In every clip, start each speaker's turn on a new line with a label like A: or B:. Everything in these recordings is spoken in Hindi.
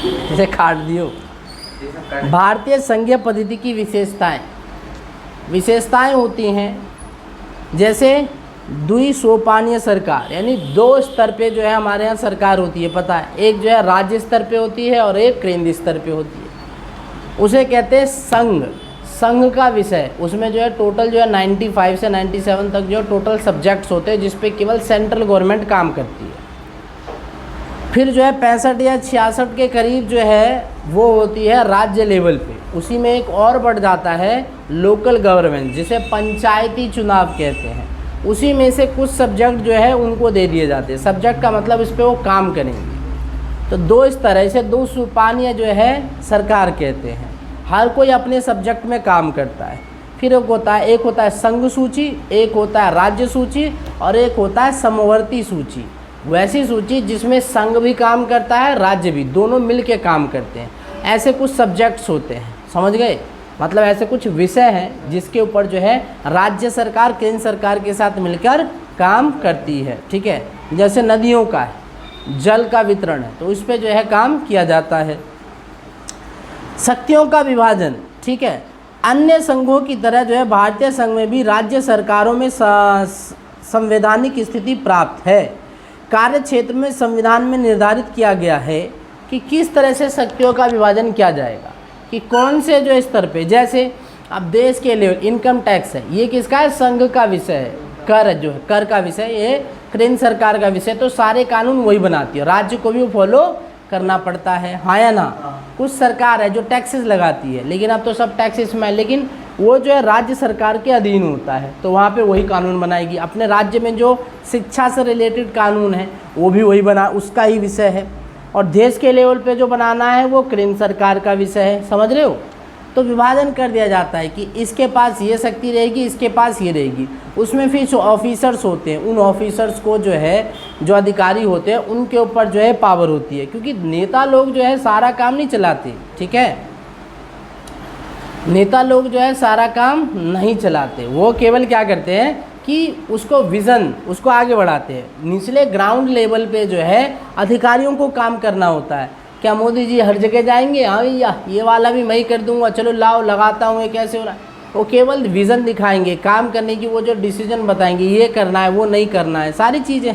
A: इसे काट दियो। भारतीय संघीय पद्धति की विशेषताएं होती हैं, जैसे द्विसोपानीय सरकार, यानी 2 स्तर पे जो है हमारे यहाँ सरकार होती है, पता है। एक जो है राज्य स्तर पे होती है और एक केंद्रीय स्तर पे होती है। उसे कहते हैं संघ का विषय। उसमें जो है टोटल जो है 95 से 97 तक जो टोटल सब्जेक्ट्स होते हैं, जिस पे केवल सेंट्रल गवर्नमेंट काम करती है। फिर जो है 65 या 66 के करीब जो है वो होती है राज्य लेवल पे। उसी में एक और बढ़ जाता है लोकल गवर्नमेंट, जिसे पंचायती चुनाव कहते हैं। उसी में से कुछ सब्जेक्ट जो है उनको दे दिए जाते हैं। सब्जेक्ट का मतलब इस पे वो काम करेंगे। तो 2 इस तरह से 2 सोपानीय जो है सरकार कहते हैं। हर कोई अपने सब्जेक्ट में काम करता है। फिर एक होता है संघ सूची, एक होता है राज्य सूची और एक होता है समवर्ती सूची। वैसी सूची जिसमें संघ भी काम करता है, राज्य भी, दोनों मिल के काम करते हैं। ऐसे कुछ सब्जेक्ट्स होते हैं, समझ गए। मतलब ऐसे कुछ विषय हैं जिसके ऊपर जो है राज्य सरकार केंद्र सरकार के साथ मिलकर काम करती है, ठीक है। जैसे नदियों का है, जल का वितरण है, तो इस पे जो है काम किया जाता है। शक्तियों का विभाजन, ठीक है। अन्य संघों की तरह जो है भारतीय संघ में भी राज्य सरकारों में संवैधानिक स्थिति प्राप्त है। कार्य क्षेत्र में संविधान में निर्धारित किया गया है कि किस तरह से शक्तियों का विभाजन किया जाएगा, कि कौन से जो स्तर पे, जैसे अब देश के लेवल इनकम टैक्स है, ये किसका है, संघ का विषय है। कर जो है कर का विषय, ये केंद्र सरकार का विषय, तो सारे कानून वही बनाती है, राज्य को भी फॉलो करना पड़ता है, हाँ या ना। कुछ सरकार है जो टैक्सेस लगाती है, लेकिन अब तो सब टैक्सेस में है, लेकिन वो जो है राज्य सरकार के अधीन होता है, तो वहाँ पे वही कानून बनाएगी। अपने राज्य में जो शिक्षा से रिलेटेड कानून है वो भी वही उसका ही विषय है। और देश के लेवल पे जो बनाना है वो केंद्र सरकार का विषय है, समझ रहे हो। तो विभाजन कर दिया जाता है कि इसके पास ये शक्ति रहेगी, इसके पास ये रहेगी। उसमें फिर ऑफिसर्स होते हैं, उन ऑफिसर्स को जो है, जो अधिकारी होते हैं, उनके ऊपर जो है पावर होती है, क्योंकि नेता लोग जो है सारा काम नहीं चलाते, ठीक है। नेता लोग जो है सारा काम नहीं चलाते, वो केवल क्या करते हैं कि उसको विज़न, उसको आगे बढ़ाते हैं। निचले ग्राउंड लेवल पे जो है अधिकारियों को काम करना होता है। क्या मोदी जी हर जगह जाएंगे, हाँ भैया ये वाला भी मैं ही कर दूंगा, चलो लाओ लगाता हूँ, ये कैसे हो रहा है। वो केवल विज़न दिखाएंगे, काम करने की वो जो डिसीजन बताएंगे, ये करना है वो नहीं करना है, सारी चीज़ें,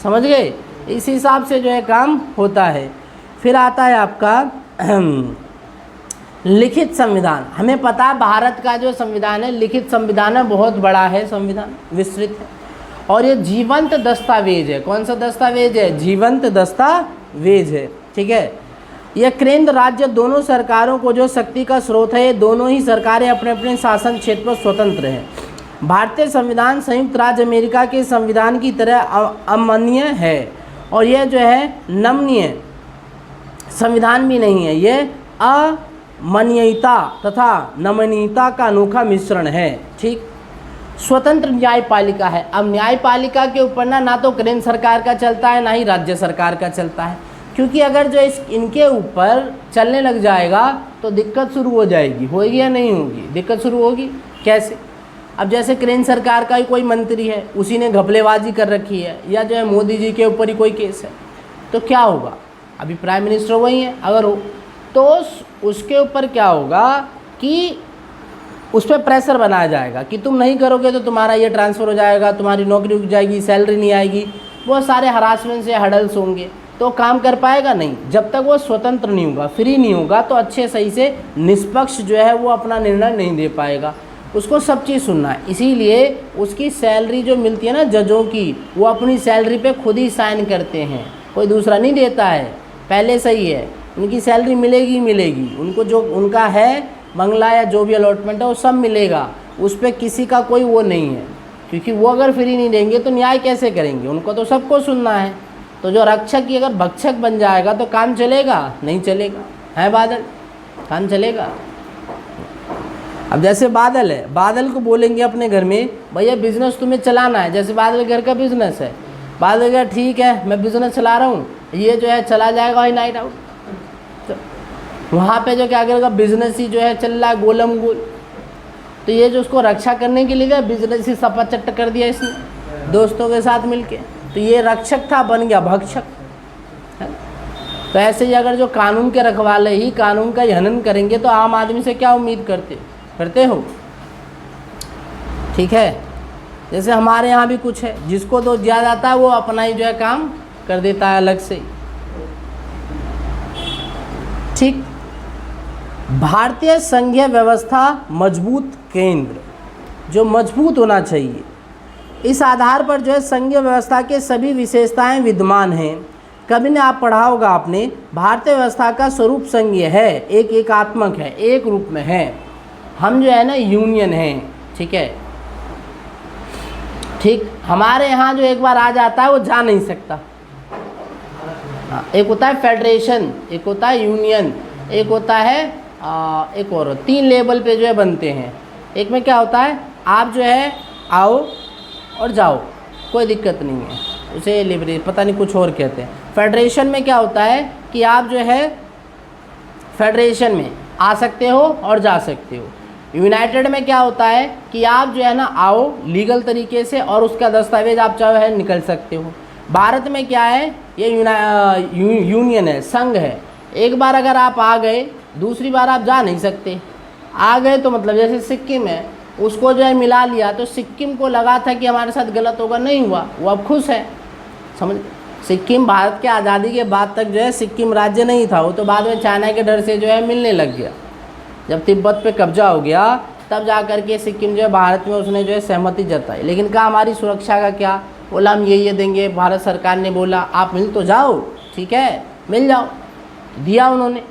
A: समझ गए। इस हिसाब से जो है काम होता है। फिर आता है आपका लिखित संविधान। हमें पता है भारत का जो संविधान है, लिखित संविधान है, बहुत बड़ा है संविधान, विस्तृत है, और ये जीवंत दस्तावेज है। कौन सा दस्तावेज है, जीवंत दस्तावेज है, ठीक है। यह केंद्र राज्य दोनों सरकारों को जो शक्ति का स्रोत है, ये दोनों ही सरकारें अपने अपने शासन क्षेत्र पर स्वतंत्र हैं। भारतीय संविधान संयुक्त राज्य अमेरिका के संविधान की तरह अमान्य है, और यह जो है नमनीय संविधान भी नहीं है, ये अमान्यता तथा नमनीयता का अनोखा मिश्रण है, ठीक। स्वतंत्र न्यायपालिका है। अब न्यायपालिका के ऊपर ना तो केंद्र सरकार का चलता है, ना ही राज्य सरकार का चलता है, क्योंकि अगर जो इनके ऊपर चलने लग जाएगा तो दिक्कत शुरू हो जाएगी। होगी या नहीं होगी, दिक्कत शुरू होगी। कैसे, अब जैसे केंद्र सरकार का ही कोई मंत्री है, उसी ने घपलेबाजी कर रखी है, या जो है मोदी जी के ऊपर ही कोई केस है, तो क्या होगा। अभी प्राइम मिनिस्टर वही है, अगर हो तो उसके ऊपर क्या होगा कि उस पर प्रेशर बनाया जाएगा कि तुम नहीं करोगे तो तुम्हारा ये ट्रांसफ़र हो जाएगा, तुम्हारी नौकरी रुक जाएगी, सैलरी नहीं आएगी, बहुत सारे हरासमेंट से हडल्स होंगे, तो काम कर पाएगा नहीं। जब तक वो स्वतंत्र नहीं होगा, फ्री नहीं होगा, तो अच्छे सही से निष्पक्ष जो है वो अपना निर्णय नहीं दे पाएगा। उसको सब चीज़ सुनना है। इसीलिए उसकी सैलरी जो मिलती है ना जजों की, वो अपनी सैलरी पे खुद ही साइन करते हैं, कोई दूसरा नहीं देता है, पहले से ही है। उनकी सैलरी मिलेगी मिलेगी, उनको जो उनका है बंगला या जो भी अलॉटमेंट है वो सब मिलेगा, उस पर किसी का कोई वो नहीं है, क्योंकि वो अगर फ्री नहीं देंगे तो न्याय कैसे करेंगे, उनको तो सबको सुनना है। तो जो रक्षक की अगर भक्षक बन जाएगा तो काम चलेगा, नहीं चलेगा, है बादल, काम चलेगा। अब जैसे बादल है, बादल को बोलेंगे अपने घर में भैया बिज़नेस तुम्हें चलाना है, जैसे बादल घर का बिज़नेस है, बादल का ठीक है मैं बिज़नेस चला रहा हूँ, ये जो है चला जाएगा ही नाइट आउट, तो वहाँ पे जो क्या करेगा, बिज़नेस ही जो है चल रहा है गोलम गोल। तो ये जो उसको रक्षा करने के लिए बिज़नेस ही सपाचट कर दिया इसने दोस्तों के साथ मिलके, तो ये रक्षक था बन गया भक्षक। तो ऐसे ही अगर जो कानून के रखवाले ही कानून का हनन करेंगे तो आम आदमी से क्या उम्मीद करते हो? ठीक है, जैसे हमारे यहाँ भी कुछ है, जिसको दोष दिया जाता है वो अपना ही जो है काम कर देता है अलग से। ठीक, भारतीय संघीय व्यवस्था मजबूत केंद्र, जो मजबूत होना चाहिए, इस आधार पर जो है संघीय व्यवस्था के सभी विशेषताएं विद्यमान हैं। कभी ने आप पढ़ा होगा आपने, भारतीय व्यवस्था का स्वरूप संघीय है, एक एकात्मक है, एक रूप में है। हम जो है ना यूनियन हैं, ठीक है। ठीक, हमारे यहाँ जो एक बार आ जाता है वो जा नहीं सकता। एक होता है फेडरेशन, एक होता है यूनियन, एक होता है एक और, 3 लेवल पे जो है बनते हैं। एक में क्या होता है, आप जो है आओ और जाओ, कोई दिक्कत नहीं है, उसे लिबरेशन पता नहीं कुछ और कहते हैं। फेडरेशन में क्या होता है कि आप जो है फेडरेशन में आ सकते हो और जा सकते हो। यूनाइटेड में क्या होता है कि आप जो है ना आओ लीगल तरीके से और उसका दस्तावेज आप चाहे है निकल सकते हो। भारत में क्या है, ये यूनियन है, संघ है। एक बार अगर आप आ गए, दूसरी बार आप जा नहीं सकते। आ गए तो मतलब जैसे सिक्किम है, उसको जो है मिला लिया तो सिक्किम को लगा था कि हमारे साथ गलत होगा, नहीं हुआ, वो अब खुश है। समझ, सिक्किम भारत के आज़ादी के बाद तक जो है सिक्किम राज्य नहीं था, वो तो बाद में चाइना के डर से जो है मिलने लग गया। जब तिब्बत पे कब्जा हो गया तब जा कर के सिक्किम जो है भारत में उसने जो है सहमति जताई, लेकिन कहा हमारी सुरक्षा का क्या, बोला हम ये देंगे। भारत सरकार ने बोला आप मिल तो जाओ, ठीक है मिल जाओ, दिया उन्होंने,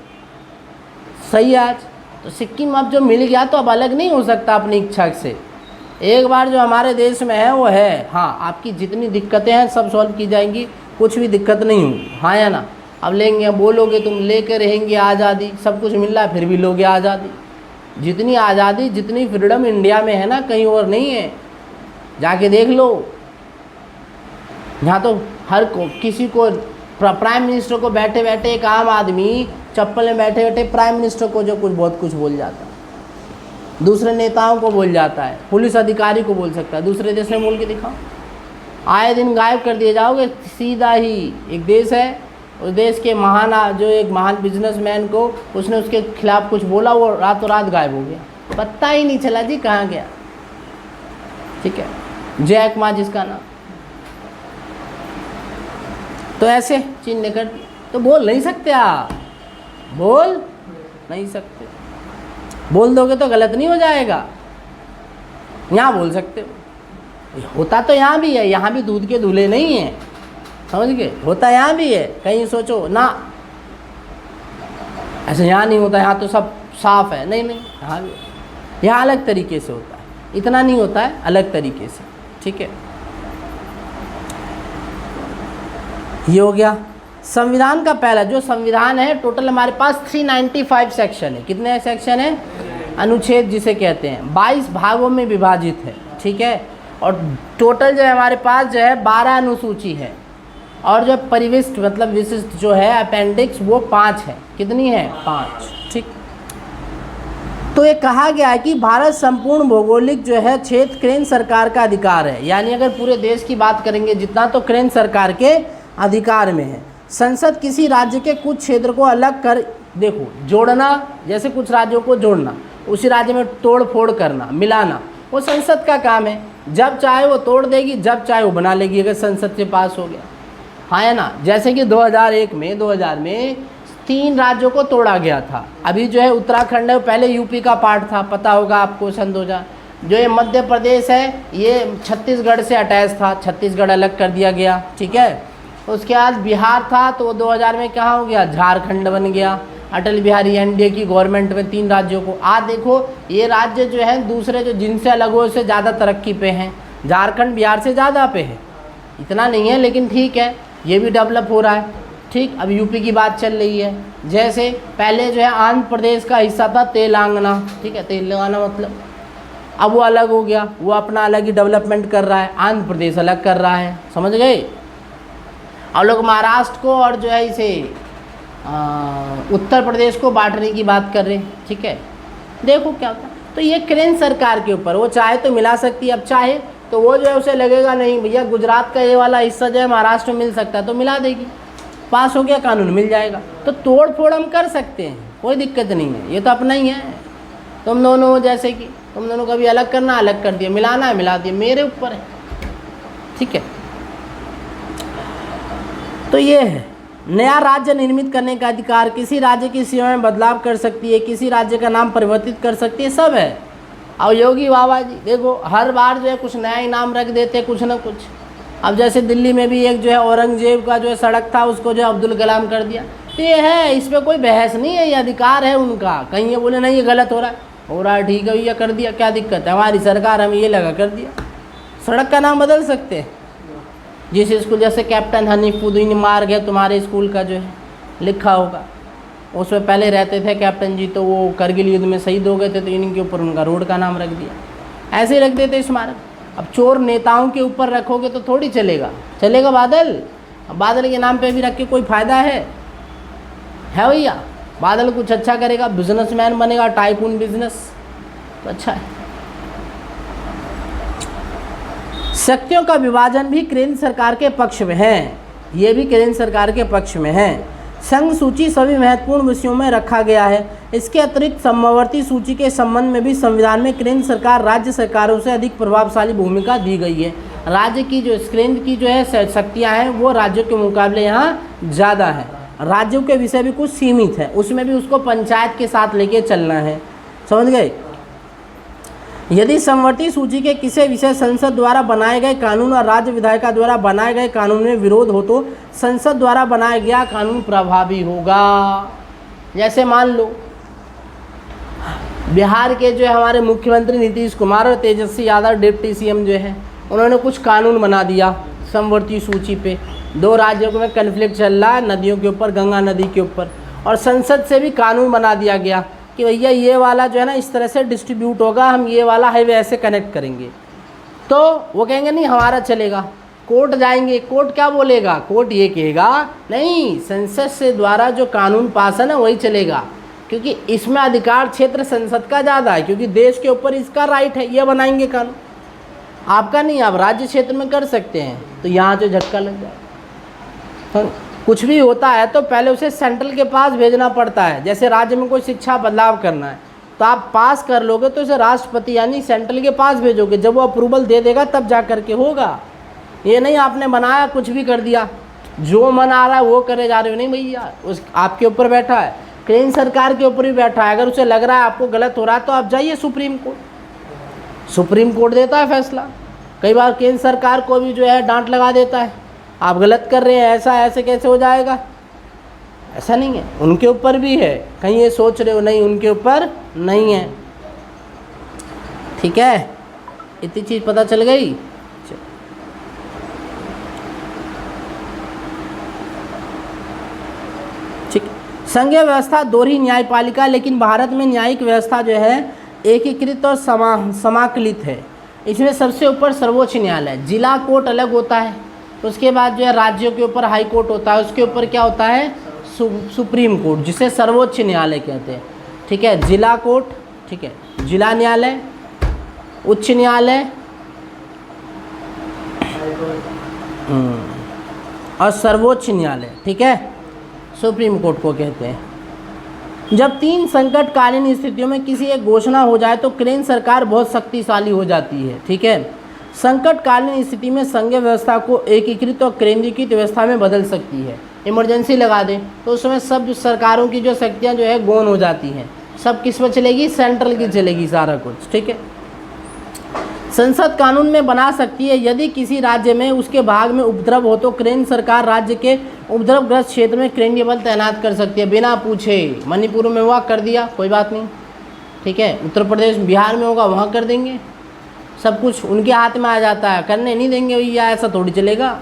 A: सही है। आज तो सिक्किम अब जो मिल गया तो अब अलग नहीं हो सकता अपनी इच्छा से। एक बार जो हमारे देश में है वो है, हाँ आपकी जितनी दिक्कतें हैं सब सॉल्व की जाएंगी, कुछ भी दिक्कत नहीं होगी, हाँ या ना। अब लेंगे, बोलोगे तुम लेकर रहेंगे आज़ादी, सब कुछ मिल रहा है फिर भी लोगे आज़ादी। जितनी आज़ादी जितनी फ्रीडम इंडिया में है ना, कहीं और नहीं है, जाके देख लो। यहाँ तो हर किसी को, प्राइम मिनिस्टर को बैठे बैठे एक आम आदमी चप्पल में बैठे बैठे प्राइम मिनिस्टर को जो कुछ बहुत कुछ बोल जाता है, दूसरे नेताओं को बोल जाता है, पुलिस अधिकारी को बोल सकता है, दूसरे देश में बोल के दिखाओ, आए दिन गायब कर दिए जाओगे सीधा ही। एक देश है, उस देश के जो एक महान बिजनेसमैन को उसने उसके खिलाफ कुछ बोला, वो रातों रात गायब हो गया, पता ही नहीं चला जी कहाँ गया। ठीक है, जैक मा जिसका नाम। तो ऐसे चीन ने कर, तो बोल नहीं सकते आप, बोल नहीं सकते। बोल दोगे तो गलत नहीं हो जाएगा, यहाँ बोल सकते हो। होता तो यहाँ भी है, यहाँ भी दूध के दूल्हे नहीं हैं, समझ गए, होता यहाँ भी है। कहीं सोचो ना ऐसे यहाँ नहीं होता, यहाँ तो सब साफ है, नहीं नहीं, यहाँ भी, यहाँ अलग तरीके से होता है, इतना नहीं होता है, अलग तरीके से। ठीक है, ये हो गया संविधान का पहला। जो संविधान है टोटल हमारे पास 395 सेक्शन है। कितने सेक्शन है? अनुच्छेद जिसे कहते हैं, 22 भागों में विभाजित है। ठीक है, और टोटल जो है हमारे पास जो है 12 अनुसूची है, और जो परिविष्ट मतलब विशिष्ट जो है अपेंडिक्स वो 5 है। कितनी है? 5। ठीक, तो ये कहा गया है कि भारत संपूर्ण भौगोलिक जो है क्षेत्र केंद्र सरकार का अधिकार है। यानी अगर पूरे देश की बात करेंगे जितना, तो केंद्र सरकार के अधिकार में है। संसद किसी राज्य के कुछ क्षेत्र को अलग कर, देखो जोड़ना, जैसे कुछ राज्यों को जोड़ना, उसी राज्य में तोड़ फोड़ करना, मिलाना, वो संसद का काम है। जब चाहे वो तोड़ देगी, जब चाहे वो बना लेगी, अगर संसद से पास हो गया, हाँ है ना। जैसे कि 2000 में 3 राज्यों को तोड़ा गया था। अभी जो है उत्तराखंड है, पहले यूपी का पार्ट था, पता होगा आपको, सन 2000। जो ये मध्य प्रदेश है ये छत्तीसगढ़ से अटैच था, छत्तीसगढ़ अलग कर दिया गया। ठीक है, उसके बाद बिहार था, तो 2000 में कहाँ हो गया? झारखंड बन गया। अटल बिहारी एनडीए की गवर्नमेंट में 3 राज्यों को, आज देखो ये राज्य जो है दूसरे जो जिनसे अलग हो उससे ज़्यादा तरक्की पे हैं। झारखंड बिहार से ज़्यादा पे है, इतना नहीं है लेकिन ठीक है, ये भी डेवलप हो रहा है। ठीक, अब यूपी की बात चल रही है। जैसे पहले जो है आंध्र प्रदेश का हिस्सा था तेलंगाना, ठीक है, तेलंगाना मतलब, अब वो अलग हो गया, वो अपना अलग ही डेवलपमेंट कर रहा है, आंध्र प्रदेश अलग कर रहा है, समझ गए। और लोग महाराष्ट्र को और जो है इसे उत्तर प्रदेश को बांटने की बात कर रहे हैं। ठीक है, देखो क्या होता है। तो ये केंद्र सरकार के ऊपर, वो चाहे तो मिला सकती है, अब चाहे तो वो जो है उसे लगेगा नहीं भैया गुजरात का ये वाला हिस्सा जो है महाराष्ट्र में मिल सकता है, तो मिला देगी। पास हो गया कानून, मिल जाएगा। तो तोड़ फोड़ हम कर सकते हैं, कोई दिक्कत नहीं है, ये तो अपना ही है। तुम दोनों जैसे कि तुम दोनों कभी अलग करना, अलग कर दिया, मिलाना है मिला दिया, मेरे ऊपर है, ठीक है। तो ये है नया राज्य निर्मित करने का अधिकार, किसी राज्य की सीमा में बदलाव कर सकती है, किसी राज्य का नाम परिवर्तित कर सकती है, सब है। और योगी बाबा जी देखो हर बार जो है कुछ नया ही नाम रख देते कुछ ना कुछ। अब जैसे दिल्ली में भी एक जो है औरंगजेब का जो है सड़क था, उसको जो है अब्दुल कलाम कर दिया। तो ये है, इस पर कोई बहस नहीं है, ये अधिकार है उनका। कहीं ये बोले नहीं ये गलत हो रहा है, ठीक है भैया कर दिया, क्या दिक्कत है, हमारी सरकार, हम ये लगा कर दिया। सड़क का नाम बदल सकते हैं। जिस स्कूल जैसे कैप्टन हनीफुद्दीन मार्ग है तुम्हारे स्कूल का जो है लिखा होगा, उसमें पहले रहते थे कैप्टन जी, तो वो करगिल युद्ध में शहीद हो गए थे, तो इनके ऊपर उनका रोड का नाम रख दिया। ऐसे ही रख देते स्मारक। अब चोर नेताओं के ऊपर रखोगे तो थोड़ी चलेगा, चलेगा बादल। अब बादल के नाम पे भी रख के कोई फ़ायदा है भैया? बादल कुछ अच्छा करेगा, बिजनेसमैन बनेगा, टाइकून बिजनेस, तो अच्छा है। शक्तियों का विभाजन भी केंद्र सरकार के पक्ष में है, ये भी केंद्र सरकार के पक्ष में है। संघ सूची सभी महत्वपूर्ण विषयों में रखा गया है। इसके अतिरिक्त समवर्ती सूची के संबंध में भी संविधान में केंद्र सरकार राज्य सरकारों से अधिक प्रभावशाली भूमिका दी गई है। राज्य की जो केंद्र की जो है शक्तियाँ हैं वो राज्यों के मुकाबले यहाँ ज़्यादा है। राज्यों के विषय भी कुछ सीमित है, उसमें भी उसको पंचायत के साथ लेके चलना है, समझ गए। यदि समवर्ती सूची के किसी विषय संसद द्वारा बनाए गए कानून और राज्य विधायिका द्वारा बनाए गए कानून में विरोध हो तो संसद द्वारा बनाया गया कानून प्रभावी होगा। जैसे मान लो बिहार के जो है हमारे मुख्यमंत्री नीतीश कुमार और तेजस्वी यादव डिप्टी सीएम जो है, उन्होंने कुछ कानून बना दिया समवर्ती सूची पे। दो राज्यों में कन्फ्लिक्ट चल रहा है नदियों के ऊपर, गंगा नदी के ऊपर, और संसद से भी कानून बना दिया गया कि भैया ये वाला जो है ना इस तरह से डिस्ट्रीब्यूट होगा, हम ये वाला हाईवे ऐसे कनेक्ट करेंगे। तो वो कहेंगे नहीं हमारा चलेगा, कोर्ट जाएंगे, कोर्ट क्या बोलेगा, कोर्ट ये कहेगा नहीं संसद से द्वारा जो कानून पास है ना वही चलेगा, क्योंकि इसमें अधिकार क्षेत्र संसद का ज़्यादा है, क्योंकि देश के ऊपर इसका राइट है, ये बनाएंगे कानून, आपका नहीं, आप राज्य क्षेत्र में कर सकते हैं। तो यहाँ जो झटका लग जाए, तो कुछ भी होता है तो पहले उसे सेंट्रल के पास भेजना पड़ता है। जैसे राज्य में कोई शिक्षा बदलाव करना है तो आप पास कर लोगे तो इसे राष्ट्रपति यानी सेंट्रल के पास भेजोगे, जब वो अप्रूवल दे देगा तब जा कर के होगा। ये नहीं आपने बनाया कुछ भी कर दिया, जो मन आ रहा है वो करे जा रहे हो, नहीं भैया, उस आपके ऊपर बैठा है, केंद्र सरकार के ऊपर भी बैठा है। अगर उसे लग रहा है आपको गलत हो रहा है तो आप जाइए सुप्रीम कोर्ट, सुप्रीम कोर्ट देता है फैसला। कई बार केंद्र सरकार को भी जो है डांट लगा देता है, आप गलत कर रहे हैं, ऐसा ऐसे कैसे हो जाएगा, ऐसा नहीं है, उनके ऊपर भी है। कहीं ये सोच रहे हो नहीं उनके ऊपर नहीं है, ठीक है, इतनी चीज़ पता चल गई। ठीक, संघीय व्यवस्था दोहरी न्यायपालिका, लेकिन भारत में न्यायिक व्यवस्था जो है एकीकृत और समाकलित है। इसमें सबसे ऊपर सर्वोच्च न्यायालय, जिला कोर्ट अलग होता है, उसके बाद जो है राज्यों के ऊपर हाई कोर्ट होता है, उसके ऊपर क्या होता है सुप्रीम कोर्ट, जिसे सर्वोच्च न्यायालय कहते हैं, ठीक है। जिला कोर्ट, ठीक है, जिला न्यायालय, उच्च न्यायालय और सर्वोच्च न्यायालय, ठीक है, सुप्रीम कोर्ट को कहते हैं। जब तीन संकटकालीन स्थितियों में किसी एक घोषणा हो जाए तो केंद्र सरकार बहुत शक्तिशाली हो जाती है, ठीक है। संकटकालीन स्थिति में संघीय व्यवस्था को एकीकृत और केंद्रीकृत व्यवस्था में बदल सकती है। इमरजेंसी लगा दें तो उस समय सब सरकारों की जो शक्तियाँ जो है गौण हो जाती हैं, सब किस पर चलेगी, सेंट्रल की चलेगी सारा कुछ, ठीक है। संसद कानून में बना सकती है, यदि किसी राज्य में उसके भाग में उपद्रव हो तो केंद्र सरकार राज्य के उपद्रवग्रस्त क्षेत्र में केंद्रीय बल तैनात कर सकती है बिना पूछे। मणिपुर में हुआ कर दिया, कोई बात नहीं, ठीक है। उत्तर प्रदेश बिहार में होगा वहाँ कर देंगे, सब कुछ उनके हाथ में आ जाता है, करने नहीं देंगे भैया, ऐसा थोड़ी चलेगा।